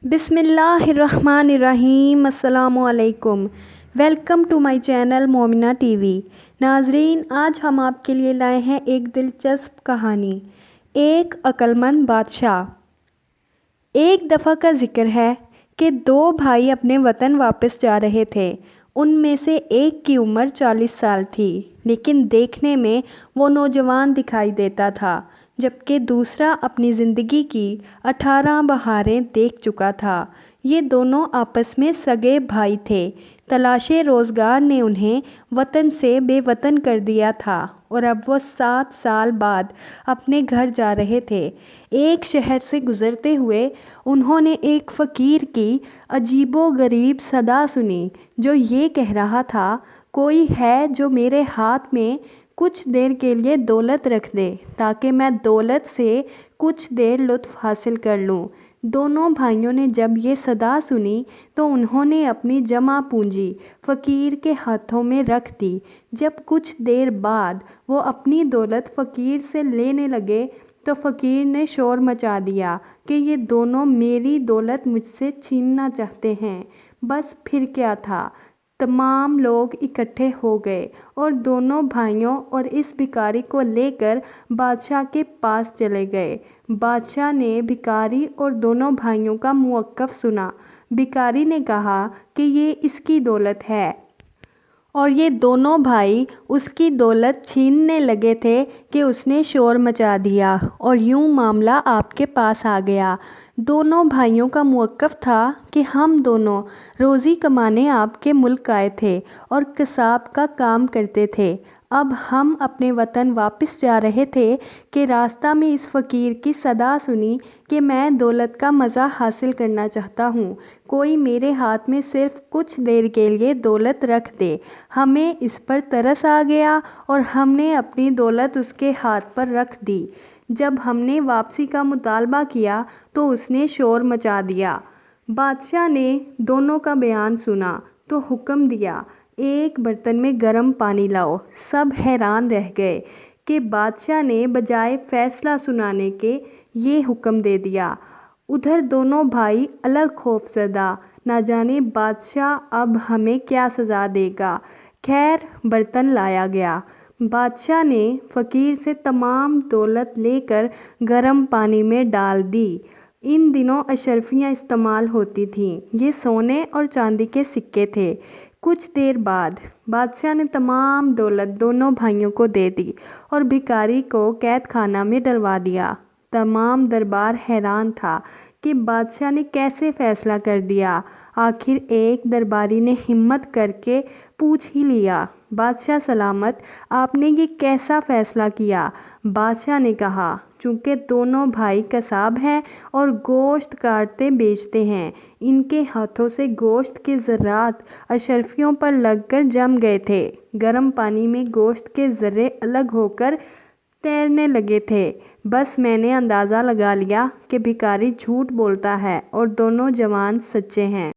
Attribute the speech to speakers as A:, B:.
A: بسم اللہ الرحمن الرحیم۔ السلام علیکم۔ Welcome to my channel Momina TV. ناظرین، آج ہم آپ کے لیے لائے ہیں ایک دلچسپ کہانی، ایک عقل مند بادشاہ۔ ایک دفعہ کا ذکر ہے کہ دو بھائی اپنے وطن واپس جا رہے تھے۔ ان میں سے ایک کی عمر 40 سال تھی، لیکن دیکھنے میں وہ نوجوان دکھائی دیتا تھا، جبکہ دوسرا اپنی زندگی کی 18 بہاریں دیکھ چکا تھا۔ یہ دونوں آپس میں سگے بھائی تھے۔ تلاش روزگار نے انہیں وطن سے بے وطن کر دیا تھا اور اب وہ 7 سال بعد اپنے گھر جا رہے تھے۔ ایک شہر سے گزرتے ہوئے انہوں نے ایک فقیر کی عجیب و غریب صدا سنی، جو یہ کہہ رہا تھا، کوئی ہے جو میرے ہاتھ میں کچھ دیر کے لیے دولت رکھ دے تاکہ میں دولت سے کچھ دیر لطف حاصل کر لوں۔ دونوں بھائیوں نے جب یہ صدا سنی تو انہوں نے اپنی جمع پونجی فقیر کے ہاتھوں میں رکھ دی۔ جب کچھ دیر بعد وہ اپنی دولت فقیر سے لینے لگے تو فقیر نے شور مچا دیا کہ یہ دونوں میری دولت مجھ سے چھیننا چاہتے ہیں۔ بس پھر کیا تھا، تمام لوگ اکٹھے ہو گئے اور دونوں بھائیوں اور اس بھکاری کو لے کر بادشاہ کے پاس چلے گئے۔ بادشاہ نے بھکاری اور دونوں بھائیوں کا موقف سنا۔ بھکاری نے کہا کہ یہ اس کی دولت ہے اور یہ دونوں بھائی اس کی دولت چھیننے لگے تھے کہ اس نے شور مچا دیا اور یوں معاملہ آپ کے پاس آ گیا۔ دونوں بھائیوں کا موقف تھا کہ ہم دونوں روزی کمانے آپ کے ملک آئے تھے اور قصاب کا کام کرتے تھے۔ اب ہم اپنے وطن واپس جا رہے تھے کہ راستہ میں اس فقیر کی صدا سنی کہ میں دولت کا مزہ حاصل کرنا چاہتا ہوں، کوئی میرے ہاتھ میں صرف کچھ دیر کے لیے دولت رکھ دے۔ ہمیں اس پر ترس آ گیا اور ہم نے اپنی دولت اس کے ہاتھ پر رکھ دی۔ جب ہم نے واپسی کا مطالبہ کیا تو اس نے شور مچا دیا۔ بادشاہ نے دونوں کا بیان سنا تو حکم دیا، ایک برتن میں گرم پانی لاؤ۔ سب حیران رہ گئے کہ بادشاہ نے بجائے فیصلہ سنانے کے یہ حکم دے دیا۔ ادھر دونوں بھائی الگ خوف زدہ، نہ جانے بادشاہ اب ہمیں کیا سزا دے گا۔ خیر، برتن لایا گیا۔ بادشاہ نے فقیر سے تمام دولت لے کر گرم پانی میں ڈال دی۔ ان دنوں اشرفیاں استعمال ہوتی تھیں۔ یہ سونے اور چاندی کے سکے تھے۔ کچھ دیر بعد بادشاہ نے تمام دولت دونوں بھائیوں کو دے دی اور بھکاری کو قید خانہ میں ڈلوا دیا۔ تمام دربار حیران تھا کہ بادشاہ نے کیسے فیصلہ کر دیا۔ آخر ایک درباری نے ہمت کر کے پوچھ ہی لیا، بادشاہ سلامت، آپ نے یہ کیسا فیصلہ کیا؟ بادشاہ نے کہا، چونکہ دونوں بھائی قصاب ہیں اور گوشت کاٹتے بیچتے ہیں، ان کے ہاتھوں سے گوشت کے ذرات اشرفیوں پر لگ کر جم گئے تھے۔ گرم پانی میں گوشت کے ذرے الگ ہو کر تیرنے لگے تھے۔ بس میں نے اندازہ لگا لیا کہ بھکاری جھوٹ بولتا ہے اور دونوں جوان سچے ہیں۔